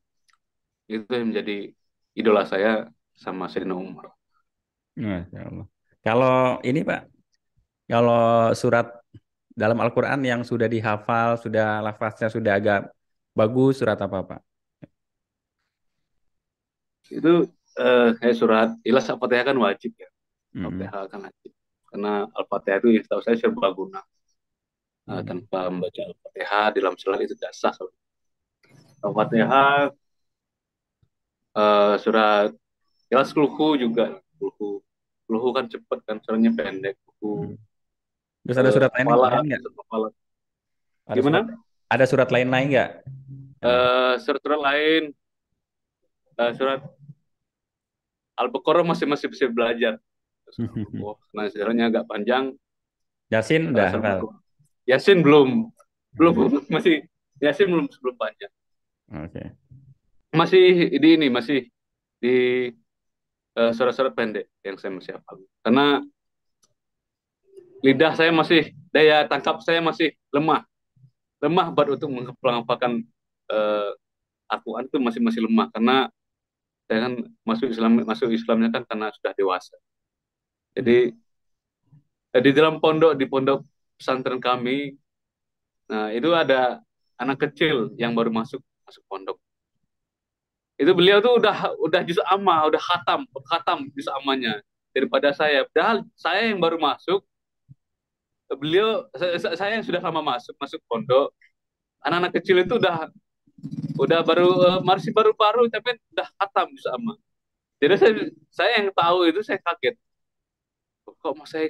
yang menjadi idola saya sama Sayyidina Umar. Masya Allah. Kalau ini Pak, kalau surat dalam Al-Quran yang sudah dihafal, sudah lafaznya sudah agak bagus, surat apa Pak? Itu kayak surat Ikhlas, Al-Fatihah kan wajib ya. Mm-mm. Al-Fatihah kan wajib. Karena Al-Fatihah itu yang tahu saya serbaguna. Mm. Tanpa membaca Al-Fatihah di dalam sholat itu tidak sah. Al-Fatihah, surat Ikhlas, Kulhu juga. Kulhu kan cepat kan, suratnya pendek. Mm. Kulhu, Terus ada surat lain Falak, nggak? Falak. Ada surat Gimana? ada surat lain nggak? Yang Surat-surat lain, surat Al-Baqarah masih masih bisa belajar. Oh, karena sejarahnya agak panjang. Yasin udah Surat hafal. Yasin belum, masih Yasin belum panjang. Oke. Masih di ini masih di surat-surat pendek yang saya masih hafal. Karena lidah saya masih, daya tangkap saya masih lemah buat untuk menghafalkan Al-Quran itu masih masih lemah, karena saya kan masuk Islamnya kan karena sudah dewasa. Jadi di pondok pesantren kami, nah itu ada anak kecil yang baru masuk masuk pondok. Itu beliau tuh udah juz amma, udah khatam juz ammanya daripada saya. Padahal saya yang baru masuk, beliau saya yang sudah lama masuk masuk pondok, anak-anak kecil itu udah baru masih baru-baru tapi udah khatam sama. Jadi saya yang tahu itu saya kaget. Kok saya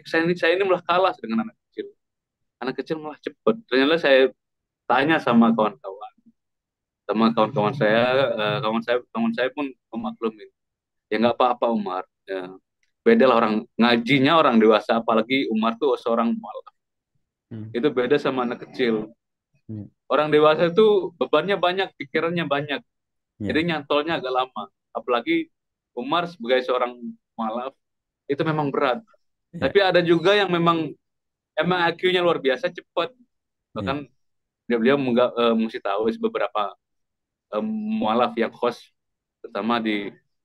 ini malah kalah dengan anak kecil. Anak kecil malah cepet. Ternyata saya tanya sama kawan-kawan saya, kawan saya pun memaklumin. Ya nggak apa-apa Umar. Ya, beda lah orang ngajinya orang dewasa, apalagi Umar tuh seorang mualaf. Hmm. Itu beda sama anak kecil. Hmm. Orang dewasa itu bebannya banyak, pikirannya banyak. Jadi Ya. nyantolnya agak lama. Apalagi Umar sebagai seorang mualaf itu memang berat. Ya. Tapi ada juga yang emang IQ-nya luar biasa cepat. Ya. Bahkan beliau mesti tahu beberapa mualaf yang host, terutama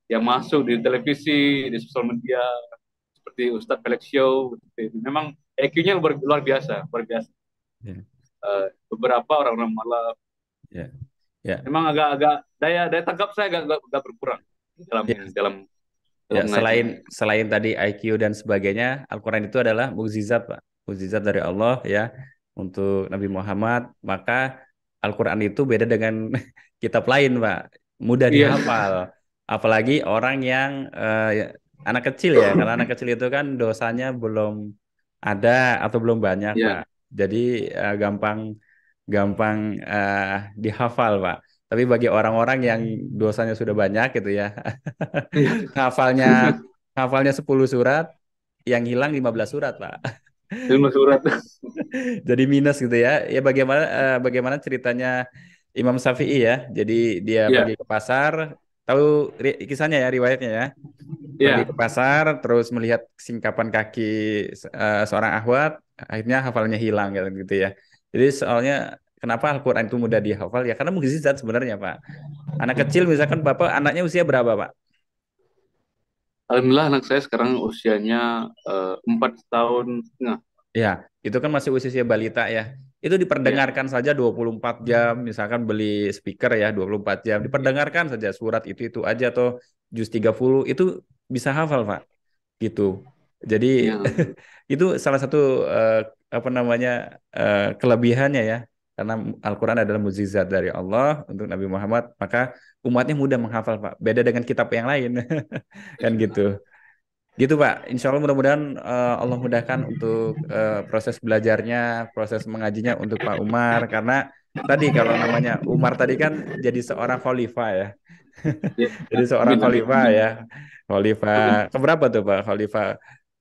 yang masuk di televisi, di sosial media, seperti Ustadz Felix Show. Memang IQ-nya luar biasa, luar biasa. Ya. Beberapa orang-orang mualaf Ya. Ya. memang agak-agak daya tangkap saya agak berkurang dalam Ya. ini dalam Ya, mengaji. selain tadi IQ dan sebagainya, Al-Quran itu adalah mukjizat, Pak. Mukjizat dari Allah ya untuk Nabi Muhammad. Maka Al-Quran itu beda dengan kitab lain, Pak. Mudah Iya, dihafal. Apalagi orang yang anak kecil ya, karena anak kecil itu kan dosanya belum ada atau belum banyak, iya, Pak. Jadi gampang gampang dihafal, Pak. Tapi bagi orang-orang yang dosanya sudah banyak gitu ya, iya. hafalnya hafalnya 10 surat, yang hilang 15 surat, Pak. Ilmu surat. Jadi minus gitu ya. Ya bagaimana ceritanya Imam Syafi'i ya. Jadi dia Iya, pergi ke pasar, tahu kisahnya ya, riwayatnya ya. Pergi iya. ke pasar terus melihat singkapan kaki seorang akhwat, akhirnya hafalnya hilang gitu ya. Jadi soalnya kenapa Al-Qur'an itu mudah dihafal ya karena mukjizat sebenarnya, Pak. Anak kecil misalkan Bapak anaknya usia berapa, Pak? Alhamdulillah anak saya sekarang usianya 4 tahun setengah. Ya, itu kan masih usia balita ya. Itu Ya, diperdengarkan saja 24 jam, misalkan beli speaker ya 24 jam, diperdengarkan saja surat itu aja atau juz 30 itu bisa hafal, Pak. Gitu. Jadi ya, itu salah satu eh, apa namanya kelebihannya ya. Karena Al-Quran adalah mukjizat dari Allah untuk Nabi Muhammad, maka umatnya mudah menghafal, Pak. Beda dengan kitab yang lain. Kan gitu. Gitu Pak, insya Allah mudah-mudahan Allah mudahkan untuk proses belajarnya, proses mengajinya untuk Pak Umar. Karena tadi kalau namanya Umar tadi kan jadi seorang khalifah ya. ya. Jadi seorang Amin, amin, khalifah amin, ya. Khalifah amin. keberapa tuh Pak? Khalifah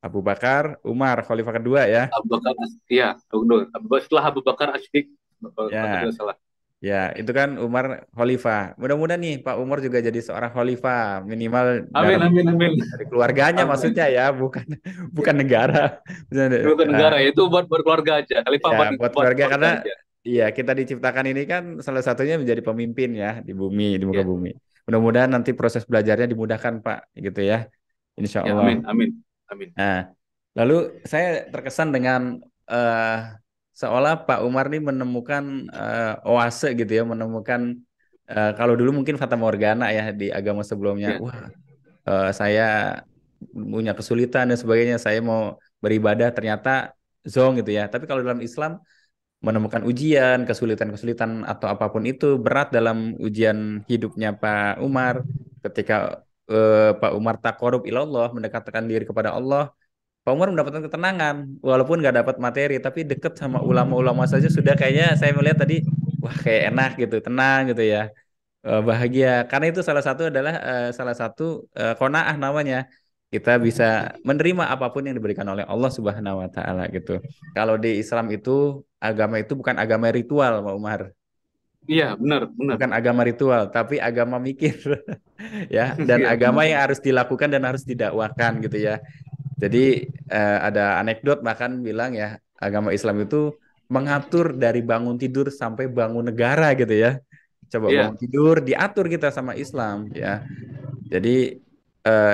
Abu Bakar, Umar, khalifah kedua ya. Abu Bakar, iya, setelah Abu Bakar As-Siddiq, kalau Ya, tidak salah. ya itu kan Umar khalifah. Mudah-mudahan nih Pak Umar juga jadi seorang khalifah minimal Amin, dari amin, amin, keluarganya amin. maksudnya ya, bukan bukan negara. Maksudnya, Itu bukan negara ya, itu buat keluarga aja. Khalifah ya, buat buat buat keluarga keluarga karena aja. iya kita diciptakan ini kan salah satunya menjadi pemimpin ya di muka Ya, bumi. Mudah-mudahan nanti proses belajarnya dimudahkan Pak, gitu ya. Insya ya, Allah. amin, amin, amin. Nah, lalu saya terkesan dengan eh, seolah Pak Umar nih menemukan oase gitu ya, menemukan kalau dulu mungkin Fata Morgana ya di agama sebelumnya. Ya, Wah, saya punya kesulitan dan sebagainya. Saya mau beribadah ternyata zong gitu ya. Tapi kalau dalam Islam menemukan ujian, kesulitan-kesulitan atau apapun itu berat dalam ujian hidupnya Pak Umar ketika Pak Umar taqarrub ilallah mendekatkan diri kepada Allah. Pak Umar mendapatkan ketenangan walaupun nggak dapat materi tapi deket sama ulama-ulama saja sudah kayaknya saya melihat tadi wah kayak enak gitu, tenang gitu ya. Bahagia karena itu salah satu qanaah namanya kita bisa menerima apapun yang diberikan oleh Allah Subhanahu wa taala gitu. Kalau di Islam itu agama itu bukan agama ritual, Pak Umar. iya, benar, benar. Bukan agama ritual, tapi agama mikir ya dan Iya, agama benar. yang harus dilakukan dan harus didakwakan gitu ya. Jadi ada anekdot bahkan bilang ya agama Islam itu mengatur dari bangun tidur sampai bangun negara gitu ya. Coba Iya, bangun tidur diatur kita sama Islam ya. Jadi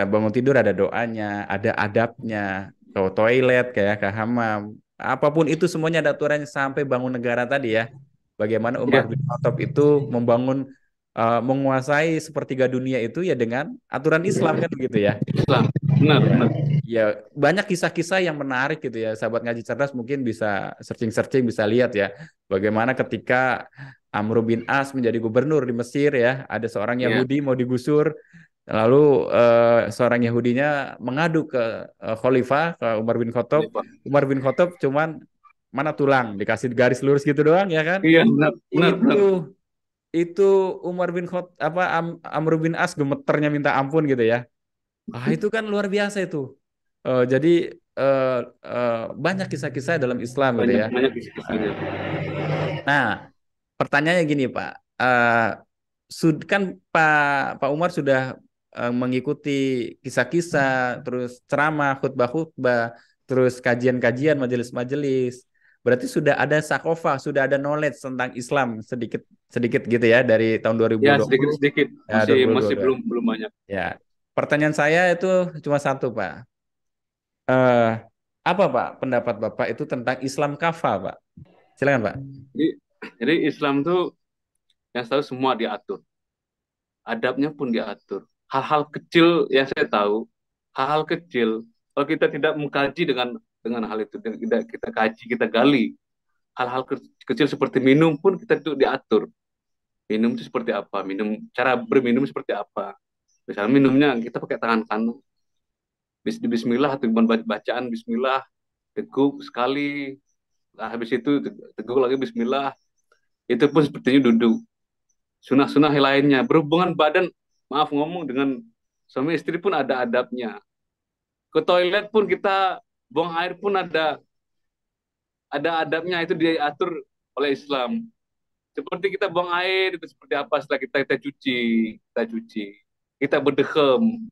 bangun tidur ada doanya, ada adabnya, ke toilet kayak ke hamam, apapun itu semuanya ada aturannya sampai bangun negara tadi ya. Bagaimana Umar iya, bin Khattab itu membangun menguasai sepertiga dunia itu ya dengan aturan Islam kan begitu ya. Islam. Benar, Ya, benar. ya banyak kisah-kisah yang menarik gitu ya. Sahabat ngaji cerdas mungkin bisa searching-searching, bisa lihat ya. Bagaimana ketika Amr bin As menjadi gubernur di Mesir ya, ada seorang Iya, Yahudi mau digusur, lalu seorang Yahudinya mengadu ke Khalifah, ke Umar bin Khattab. iya, Pak. Umar bin Khattab cuman mana tulang, dikasih garis lurus gitu doang ya kan. Iya, benar, benar, Itu benar. itu Umar bin Khattab Amr bin As gemeternya minta ampun gitu ya. Ah, itu kan luar biasa itu. Jadi eh, eh, banyak kisah-kisah dalam Islam gitu Banyak, ya. banyak kisah-kisahnya. Nah, pertanyaannya gini Pak, kan Pak Umar sudah mengikuti kisah-kisah, terus ceramah, khutbah-khutbah, terus kajian-kajian, majelis-majelis. Berarti sudah ada sakofa, sudah ada knowledge tentang Islam sedikit sedikit gitu ya dari tahun Ya, 2020 sedikit-sedikit. ya Masih masih 2022. belum banyak. Ya, pertanyaan saya itu cuma satu, Pak. Eh, apa, Pak, pendapat Bapak itu tentang Islam kafah, Pak? Silakan, Pak. Jadi, jadi Islam tuh yang tahu semua diatur. Adabnya pun diatur. Hal-hal kecil yang saya tahu, hal-hal kecil, kalau kita tidak mengkaji dengan hal itu, tidak kita kaji, kita gali, hal-hal kecil seperti minum pun kita itu diatur. Minum itu seperti apa? Cara berminum seperti apa? Misalnya minumnya kita pakai tangan kanan, Bismillah atau bacaan Bismillah, teguk sekali, nah, habis itu teguk lagi Bismillah, itu pun sepertinya duduk. Sunah-sunah lainnya berhubungan badan, maaf ngomong dengan suami istri pun ada adabnya. Ke toilet pun kita buang air pun ada adabnya, itu diatur oleh Islam. Seperti kita buang air itu seperti apa setelah kita cuci, kita berdegem,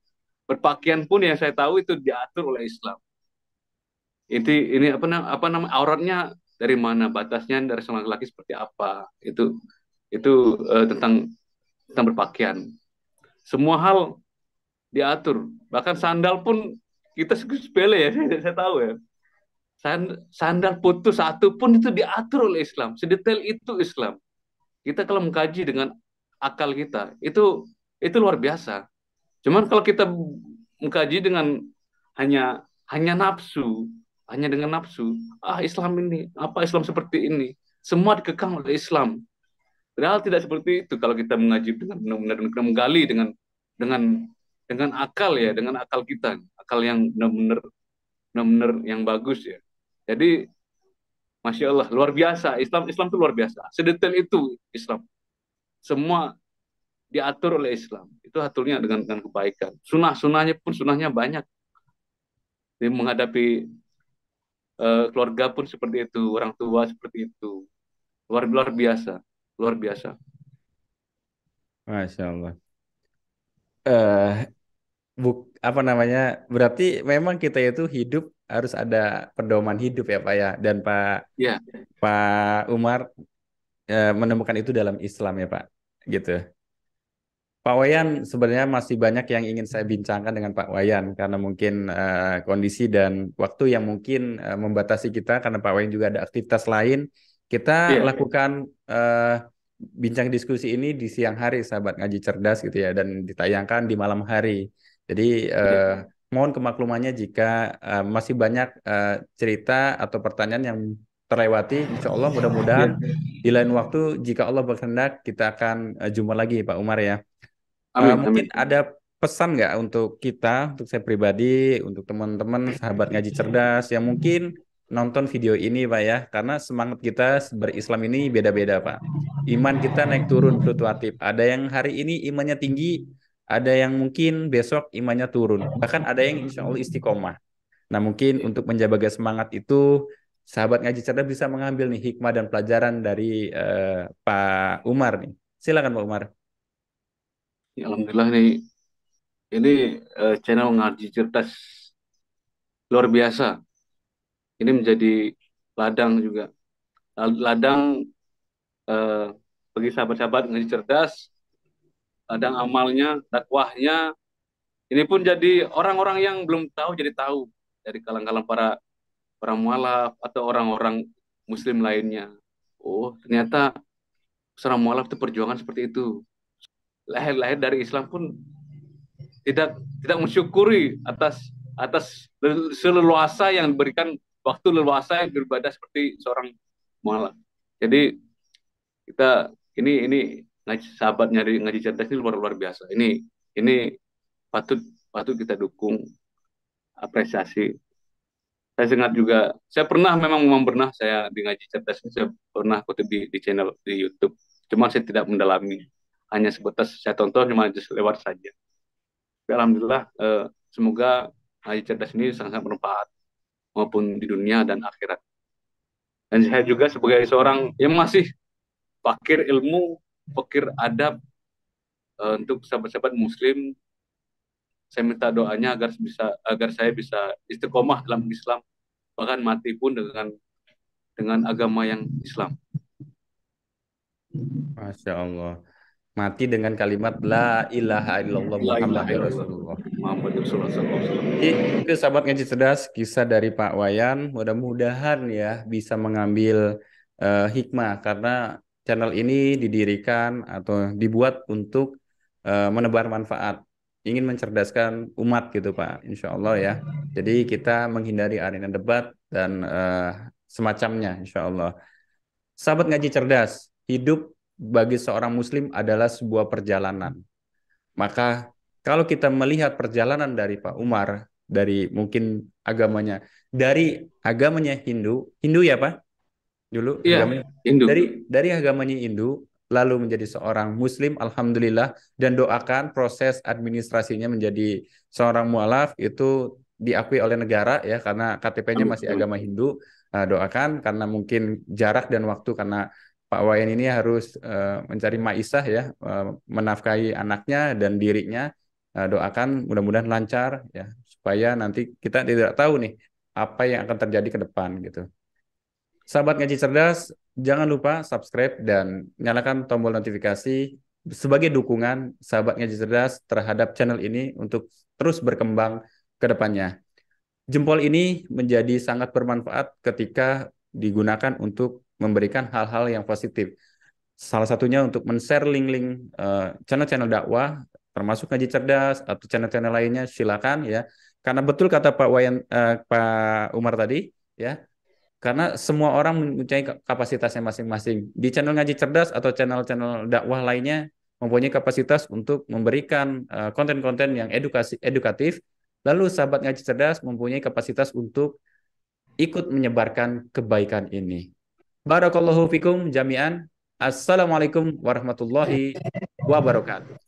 berpakaian pun yang saya tahu itu diatur oleh Islam. Ini apa namanya auratnya dari mana, batasnya dari seorang laki seperti apa, itu tentang berpakaian. Semua hal diatur. Bahkan sandal pun kita sepele ya, saya tahu ya. Sandal putus satu pun itu diatur oleh Islam. Sedetail itu Islam. Kita kalau mengkaji dengan akal kita, itu luar biasa. Cuman kalau kita mengkaji dengan hanya hanya nafsu, hanya dengan nafsu, Islam ini, apa Islam seperti ini, semua dikekang oleh Islam. Padahal tidak seperti itu kalau kita mengaji dengan benar-benar menggali dengan dengan akal ya, dengan akal kita, akal yang benar-benar yang bagus ya. Jadi Masya Allah, luar biasa. Islam itu luar biasa. Sedetail itu Islam. Semua diatur oleh Islam. Itu aturnya dengan kebaikan. Sunahnya pun sunahnya banyak. Jadi menghadapi keluarga pun seperti itu, orang tua seperti itu. Luar luar biasa, luar biasa. Masya Allah. Eh, apa namanya? Berarti memang kita itu hidup harus ada pedoman hidup ya, Pak ya. Dan Ya, Pak Umar menemukan itu dalam Islam ya, Pak. Gitu. Pak Wayan, sebenarnya masih banyak yang ingin saya bincangkan dengan Pak Wayan karena mungkin kondisi dan waktu yang mungkin membatasi kita karena Pak Wayan juga ada aktivitas lain. Kita iya. lakukan bincang diskusi ini di siang hari, sahabat ngaji cerdas gitu ya, dan ditayangkan di malam hari. Jadi Iya. mohon kemaklumannya jika masih banyak cerita atau pertanyaan yang terlewati. Insya Allah mudah-mudahan Iya. di lain waktu jika Allah berkehendak kita akan jumpa lagi Pak Umar ya. Amin, Mungkin amin. ada pesan nggak untuk kita, untuk saya pribadi, untuk teman-teman, sahabat ngaji cerdas yang mungkin nonton video ini, Pak ya, karena semangat kita berislam ini beda-beda, Pak. Iman kita naik turun fluktuatif. Ada yang hari ini imannya tinggi, ada yang mungkin besok imannya turun, bahkan ada yang insya Allah istiqomah. Nah, mungkin untuk menjaga semangat itu, sahabat ngaji cerdas bisa mengambil nih hikmah dan pelajaran dari Pak Umar nih. Silakan Pak Umar. Ya, Alhamdulillah ini channel ngaji cerdas luar biasa. Ini menjadi ladang juga. Ladang eh, bagi sahabat-sahabat ngaji cerdas, ladang amalnya, dakwahnya. Ini pun jadi orang-orang yang belum tahu jadi tahu dari kalangan para orang mualaf atau orang-orang muslim lainnya. Oh, ternyata seorang mualaf itu perjuangan seperti itu. lahir dari Islam pun tidak mensyukuri atas seleluasa yang diberikan, waktu leluasa yang beribadah seperti seorang mualaf. Jadi kita ini ngaji, sahabat nyari ngaji cerdas ini luar luar biasa. Ini patut patut kita dukung, apresiasi. Saya ingat juga, saya pernah memang pernah saya di ngaji cerdas ini, saya pernah kutip di channel di YouTube. Cuma saya tidak mendalami, hanya sebatas saya tonton cuma just lewat saja. Tapi alhamdulillah, semoga ngaji cerdas ini sangat bermanfaat maupun di dunia dan akhirat. Dan saya juga sebagai seorang yang masih fakir ilmu, fakir adab, untuk sahabat-sahabat Muslim, saya minta doanya agar saya bisa istiqomah dalam Islam, bahkan mati pun dengan agama yang Islam. Masya Allah. Mati dengan kalimat La ilaha illallah La Muhammad ilaha illallah Rasulullah. Muhammad Rasulullah SAW. Itu sahabat ngaji cerdas, kisah dari Pak Wayan. Mudah-mudahan ya bisa mengambil hikmah, karena channel ini didirikan atau dibuat untuk menebar manfaat, ingin mencerdaskan umat gitu Pak, insya Allah ya. Jadi kita menghindari arena debat dan semacamnya, insya Allah. Sahabat ngaji cerdas, hidup bagi seorang Muslim adalah sebuah perjalanan. Maka kalau kita melihat perjalanan dari Pak Umar, dari mungkin agamanya, dari agamanya Hindu, Hindu ya Pak? Dulu Iya, agamanya. Hindu. Dari agamanya Hindu, lalu menjadi seorang Muslim, alhamdulillah, dan doakan proses administrasinya menjadi seorang mualaf itu diakui oleh negara ya, karena KTP-nya masih agama Hindu. Doakan karena mungkin jarak dan waktu, karena Pak Wayan ini harus mencari maisah ya, menafkahi anaknya dan dirinya. Doakan mudah-mudahan lancar ya, supaya nanti kita tidak tahu nih apa yang akan terjadi ke depan gitu. Sahabat ngaji cerdas, jangan lupa subscribe dan nyalakan tombol notifikasi sebagai dukungan sahabat ngaji cerdas terhadap channel ini untuk terus berkembang ke depannya. Jempol ini menjadi sangat bermanfaat ketika digunakan untuk memberikan hal-hal yang positif. Salah satunya untuk men-share link-link channel-channel dakwah, termasuk ngaji cerdas atau channel-channel lainnya, silakan ya. Karena betul kata Pak Umar tadi, ya, karena semua orang mempunyai kapasitasnya masing-masing. Di channel ngaji cerdas atau channel-channel dakwah lainnya mempunyai kapasitas untuk memberikan konten-konten yang edukatif. Lalu sahabat ngaji cerdas mempunyai kapasitas untuk ikut menyebarkan kebaikan ini. Barakallahu fikum jami'an. Assalamualaikum warahmatullahi wabarakatuh.